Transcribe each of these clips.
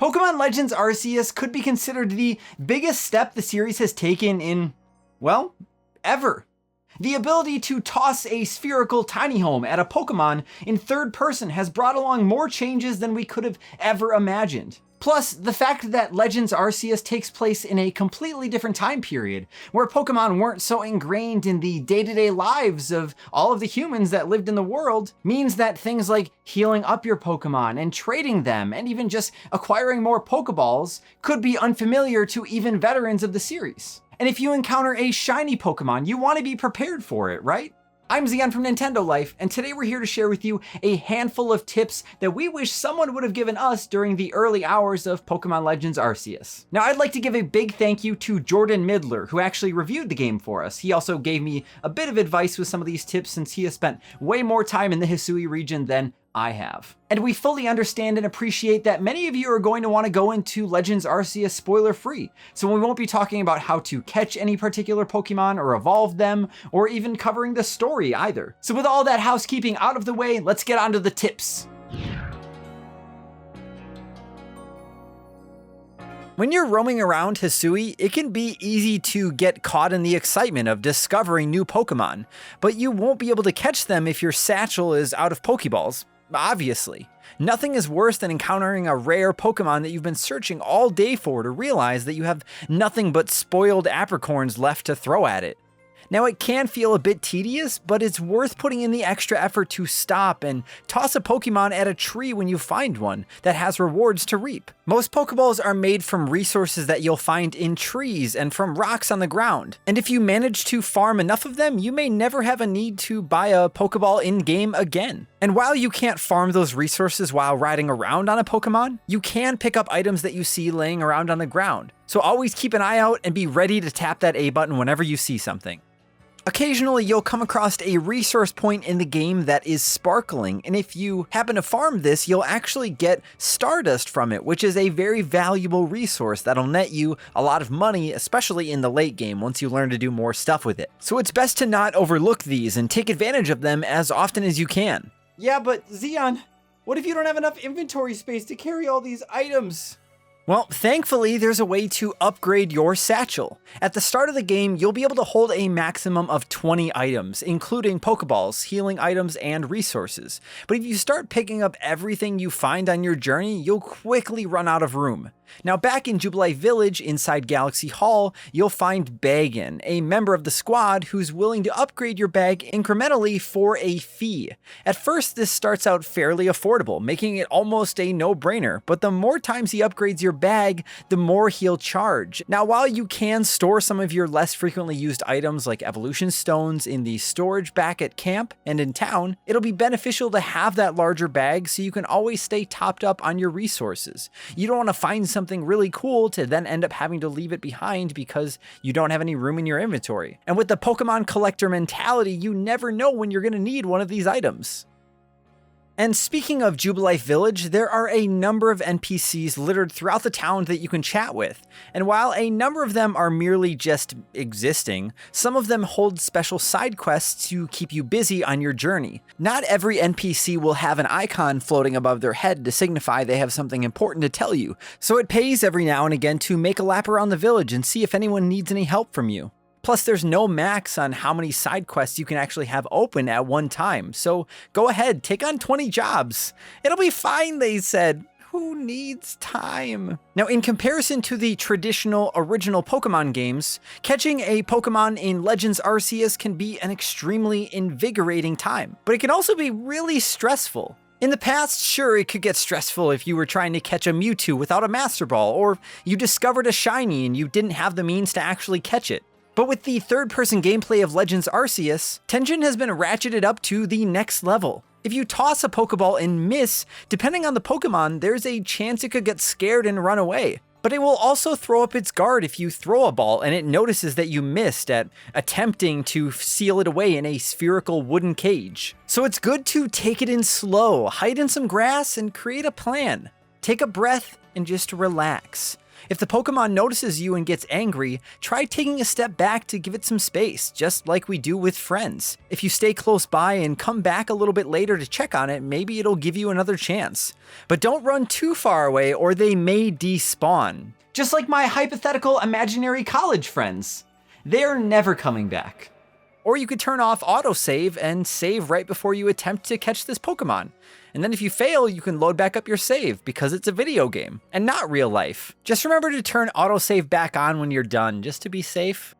Pokemon Legends Arceus could be considered the biggest step the series has taken in, well, ever. The ability to toss a spherical tiny home at a Pokemon in third person has brought along more changes than we could have ever imagined. Plus, the fact that Legends Arceus takes place in a completely different time period, where Pokemon weren't so ingrained in the day-to-day lives of all of the humans that lived in the world, means that things like healing up your Pokemon and trading them, and even just acquiring more Pokeballs, could be unfamiliar to even veterans of the series. And if you encounter a shiny Pokemon, you want to be prepared for it, right? I'm Zion from Nintendo Life, and today we're here to share with you a handful of tips that we wish someone would have given us during the early hours of Pokemon Legends Arceus. Now, I'd like to give a big thank you to Jordan Midler, who actually reviewed the game for us. He also gave me a bit of advice with some of these tips since he has spent way more time in the Hisui region than I have. And we fully understand and appreciate that many of you are going to want to go into Legends Arceus spoiler free, so we won't be talking about how to catch any particular Pokemon or evolve them, or even covering the story either. So with all that housekeeping out of the way, let's get on to the tips. When you're roaming around Hisui, it can be easy to get caught in the excitement of discovering new Pokemon, but you won't be able to catch them if your satchel is out of Pokeballs. Obviously. Nothing is worse than encountering a rare Pokemon that you've been searching all day for to realize that you have nothing but spoiled apricorns left to throw at it. Now, it can feel a bit tedious, but it's worth putting in the extra effort to stop and toss a Pokemon at a tree when you find one that has rewards to reap. Most Pokeballs are made from resources that you'll find in trees and from rocks on the ground, and if you manage to farm enough of them, you may never have a need to buy a Pokeball in-game again. And while you can't farm those resources while riding around on a Pokemon, you can pick up items that you see laying around on the ground. So always keep an eye out and be ready to tap that A button whenever you see something. Occasionally, you'll come across a resource point in the game that is sparkling, and if you happen to farm this, you'll actually get Stardust from it, which is a very valuable resource that'll net you a lot of money, especially in the late game once you learn to do more stuff with it. So it's best to not overlook these and take advantage of them as often as you can. Yeah, but Zion, what if you don't have enough inventory space to carry all these items? Well, thankfully, there's a way to upgrade your satchel. At the start of the game, you'll be able to hold a maximum of 20 items, including Pokeballs, healing items, and resources. But if you start picking up everything you find on your journey, you'll quickly run out of room. Now, back in Jubilee Village inside Galaxy Hall, you'll find Bagan, a member of the squad who's willing to upgrade your bag incrementally for a fee. At first, this starts out fairly affordable, making it almost a no-brainer, but the more times he upgrades your bag, the more he'll charge. Now, while you can store some of your less frequently used items like evolution stones in the storage back at camp and in town, it'll be beneficial to have that larger bag so you can always stay topped up on your resources. You don't want to find something really cool to then end up having to leave it behind because you don't have any room in your inventory. And with the Pokemon collector mentality, you never know when you're going to need one of these items. And speaking of Jubilee Village, there are a number of NPCs littered throughout the town that you can chat with. And while a number of them are merely just existing, some of them hold special side quests to keep you busy on your journey. Not every NPC will have an icon floating above their head to signify they have something important to tell you, so it pays every now and again to make a lap around the village and see if anyone needs any help from you. Plus, there's no max on how many side quests you can actually have open at one time, so go ahead, take on 20 jobs. It'll be fine, they said. Who needs time? Now, in comparison to the traditional original Pokemon games, catching a Pokemon in Legends Arceus can be an extremely invigorating time, but it can also be really stressful. In the past, sure, it could get stressful if you were trying to catch a Mewtwo without a Master Ball, or you discovered a shiny and you didn't have the means to actually catch it. But with the third-person gameplay of Legends Arceus, tension has been ratcheted up to the next level. If you toss a Pokeball and miss, depending on the Pokemon, there's a chance it could get scared and run away. But it will also throw up its guard if you throw a ball and it notices that you missed at attempting to seal it away in a spherical wooden cage. So it's good to take it in slow, hide in some grass, and create a plan. Take a breath and just relax. If the Pokemon notices you and gets angry, try taking a step back to give it some space, just like we do with friends. If you stay close by and come back a little bit later to check on it, maybe it'll give you another chance. But don't run too far away or they may despawn. Just like my hypothetical imaginary college friends. They're never coming back. Or you could turn off autosave and save right before you attempt to catch this Pokemon. And then if you fail, you can load back up your save because it's a video game and not real life. Just remember to turn autosave back on when you're done, just to be safe.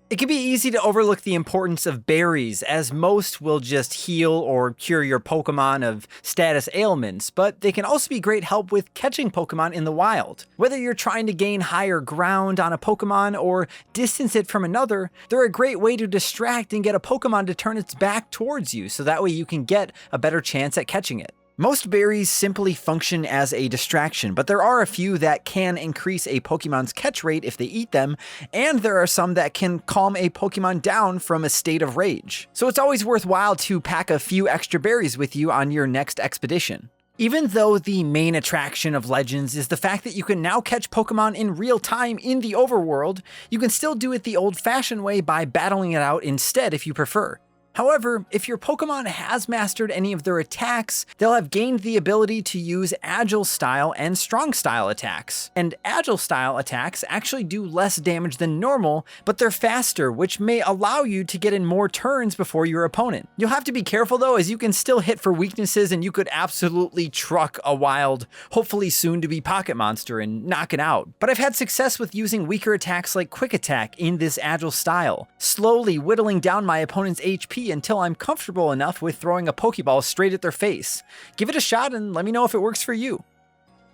It can be easy to overlook the importance of berries, as most will just heal or cure your Pokemon of status ailments, but they can also be great help with catching Pokemon in the wild. Whether you're trying to gain higher ground on a Pokemon or distance it from another, they're a great way to distract and get a Pokemon to turn its back towards you, so that way you can get a better chance at catching it. Most berries simply function as a distraction, but there are a few that can increase a Pokemon's catch rate if they eat them, and there are some that can calm a Pokemon down from a state of rage. So it's always worthwhile to pack a few extra berries with you on your next expedition. Even though the main attraction of Legends is the fact that you can now catch Pokemon in real time in the overworld, you can still do it the old-fashioned way by battling it out instead if you prefer. However, if your Pokemon has mastered any of their attacks, they'll have gained the ability to use Agile style and Strong style attacks. And Agile style attacks actually do less damage than normal, but they're faster, which may allow you to get in more turns before your opponent. You'll have to be careful though, as you can still hit for weaknesses and you could absolutely truck a wild, hopefully soon to be Pocket Monster and knock it out. But I've had success with using weaker attacks like Quick Attack in this Agile style, slowly whittling down my opponent's HP until I'm comfortable enough with throwing a Pokeball straight at their face. Give it a shot and let me know if it works for you.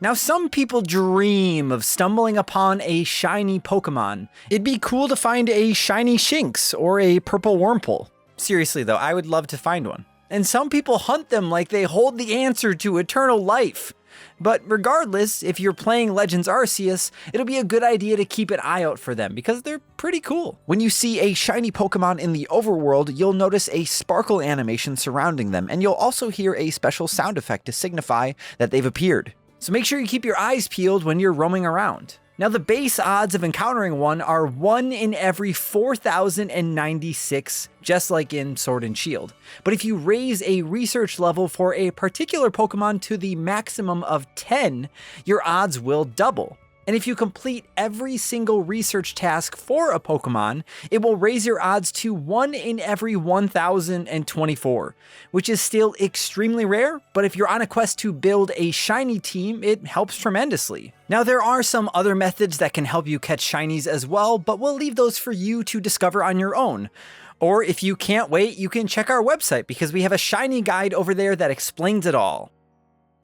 Now, some people dream of stumbling upon a shiny Pokemon. It'd be cool to find a shiny Shinx or a purple Wurmple. Seriously though, I would love to find one. And some people hunt them like they hold the answer to eternal life. But regardless, if you're playing Legends Arceus, it'll be a good idea to keep an eye out for them because they're pretty cool. When you see a shiny Pokemon in the overworld, you'll notice a sparkle animation surrounding them, and you'll also hear a special sound effect to signify that they've appeared. So make sure you keep your eyes peeled when you're roaming around. Now, the base odds of encountering one are 1 in every 4,096, just like in Sword and Shield. But if you raise a research level for a particular Pokemon to the maximum of 10, your odds will double. And if you complete every single research task for a Pokemon, it will raise your odds to 1 in every 1,024, which is still extremely rare, but if you're on a quest to build a shiny team, it helps tremendously. Now, there are some other methods that can help you catch shinies as well, but we'll leave those for you to discover on your own. Or if you can't wait, you can check our website because we have a shiny guide over there that explains it all.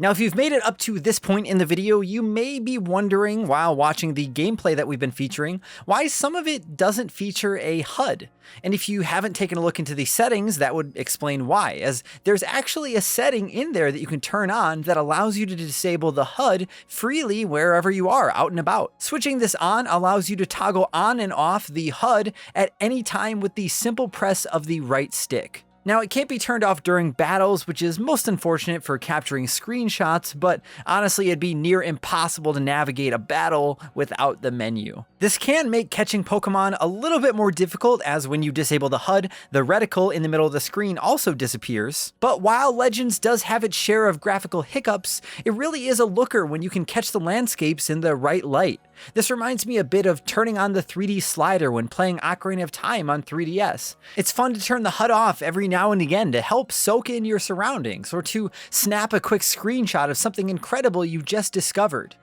Now, if you've made it up to this point in the video, you may be wondering while watching the gameplay that we've been featuring, why some of it doesn't feature a HUD. And if you haven't taken a look into the settings, that would explain why, as there's actually a setting in there that you can turn on that allows you to disable the HUD freely wherever you are, out and about. Switching this on allows you to toggle on and off the HUD at any time with the simple press of the right stick. Now, it can't be turned off during battles, which is most unfortunate for capturing screenshots, but honestly, it'd be near impossible to navigate a battle without the menu. This can make catching Pokemon a little bit more difficult, as when you disable the HUD, the reticle in the middle of the screen also disappears. But while Legends does have its share of graphical hiccups, it really is a looker when you can catch the landscapes in the right light. This reminds me a bit of turning on the 3D slider when playing Ocarina of Time on 3DS. It's fun to turn the HUD off every now and again to help soak in your surroundings, or to snap a quick screenshot of something incredible you just discovered.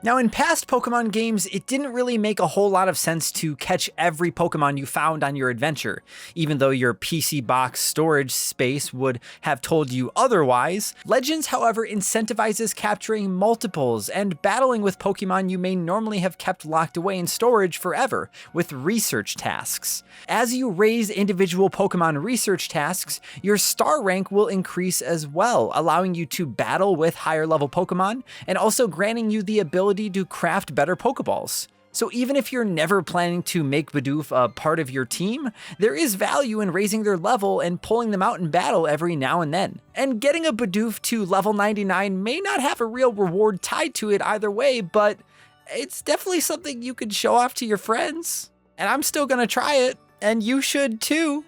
Now, in past Pokemon games, it didn't really make a whole lot of sense to catch every Pokemon you found on your adventure, even though your PC box storage space would have told you otherwise. Legends, however, incentivizes capturing multiples and battling with Pokemon you may normally have kept locked away in storage forever, with research tasks. As you raise individual Pokemon research tasks, your star rank will increase as well, allowing you to battle with higher level Pokemon, and also granting you the ability to craft better Pokeballs. So even if you're never planning to make Bidoof a part of your team, there is value in raising their level and pulling them out in battle every now and then. And getting a Bidoof to level 99 may not have a real reward tied to it either way, but it's definitely something you could show off to your friends. And I'm still gonna try it, and you should too.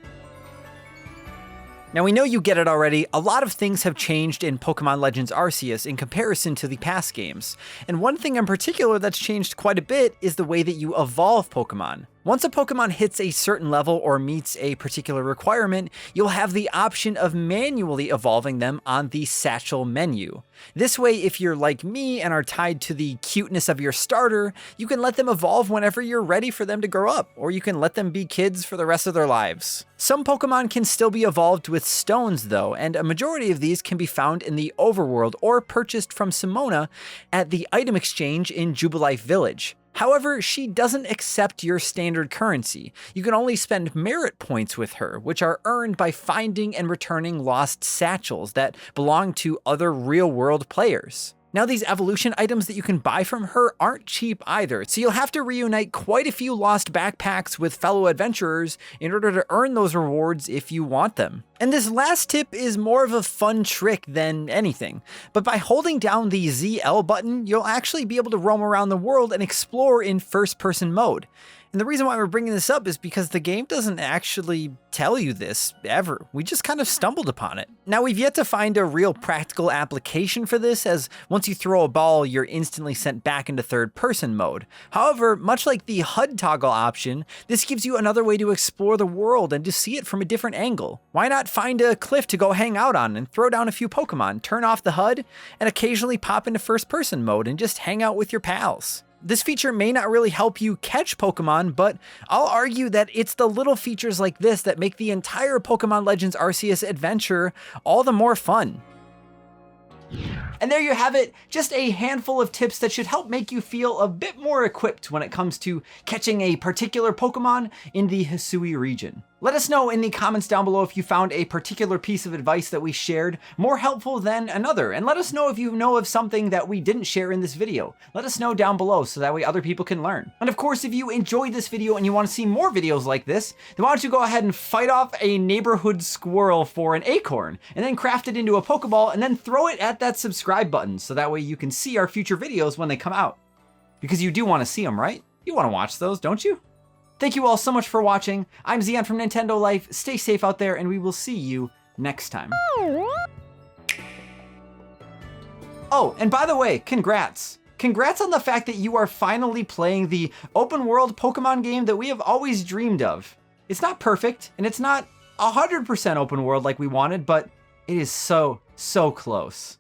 Now we know you get it already, a lot of things have changed in Pokemon Legends Arceus in comparison to the past games, and one thing in particular that's changed quite a bit is the way that you evolve Pokemon. Once a Pokemon hits a certain level or meets a particular requirement, you'll have the option of manually evolving them on the Satchel menu. This way, if you're like me and are tied to the cuteness of your starter, you can let them evolve whenever you're ready for them to grow up, or you can let them be kids for the rest of their lives. Some Pokemon can still be evolved with stones though, and a majority of these can be found in the overworld or purchased from Simona at the item exchange in Jubilife Village. However, she doesn't accept your standard currency. You can only spend merit points with her, which are earned by finding and returning lost satchels that belong to other real-world players. Now, these evolution items that you can buy from her aren't cheap either, so you'll have to reunite quite a few lost backpacks with fellow adventurers in order to earn those rewards if you want them. And this last tip is more of a fun trick than anything, but by holding down the ZL button, you'll actually be able to roam around the world and explore in first-person mode. And the reason why we're bringing this up is because the game doesn't actually tell you this ever. We just kind of stumbled upon it. Now, we've yet to find a real practical application for this, as once you throw a ball, you're instantly sent back into third-person mode. However, much like the HUD toggle option, this gives you another way to explore the world and to see it from a different angle. Why not find a cliff to go hang out on and throw down a few Pokemon, turn off the HUD, and occasionally pop into first-person mode and just hang out with your pals? This feature may not really help you catch Pokemon, but I'll argue that it's the little features like this that make the entire Pokemon Legends Arceus adventure all the more fun. And there you have it, just a handful of tips that should help make you feel a bit more equipped when it comes to catching a particular Pokemon in the Hisui region. Let us know in the comments down below if you found a particular piece of advice that we shared more helpful than another, and let us know if you know of something that we didn't share in this video. Let us know down below so that way other people can learn. And of course, if you enjoyed this video and you want to see more videos like this, then why don't you go ahead and fight off a neighborhood squirrel for an acorn, and then craft it into a Pokeball, and then throw it at that subscribe button so that way you can see our future videos when they come out. Because you do want to see them, right? You want to watch those, don't you? Thank you all so much for watching. I'm Zion from Nintendo Life. Stay safe out there, and we will see you next time. Oh, and by the way, congrats. Congrats on the fact that you are finally playing the open world Pokemon game that we have always dreamed of. It's not perfect, and it's not 100% open world like we wanted, but it is so, so close.